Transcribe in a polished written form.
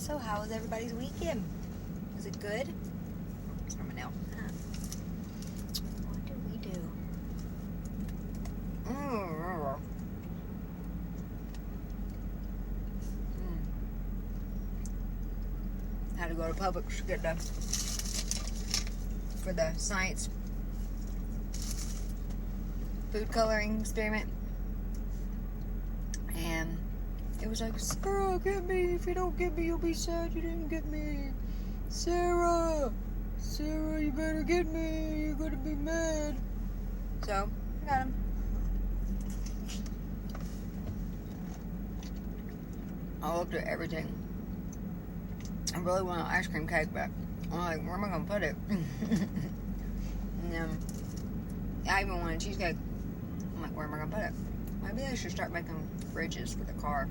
So how was everybody's weekend? Was it good? Let me know. What did we do? Had to go to Publix to get for the science food coloring experiment. And it was like, Sarah, get me. If you don't get me, you'll be sad you didn't get me. Sarah, you better get me. You're gonna be mad. So, I got him. I looked at everything. I really want an ice cream cake, but I'm like, where am I gonna put it? And then I even want a cheesecake. I'm like, where am I gonna put it? Maybe I should start making fridges for the car.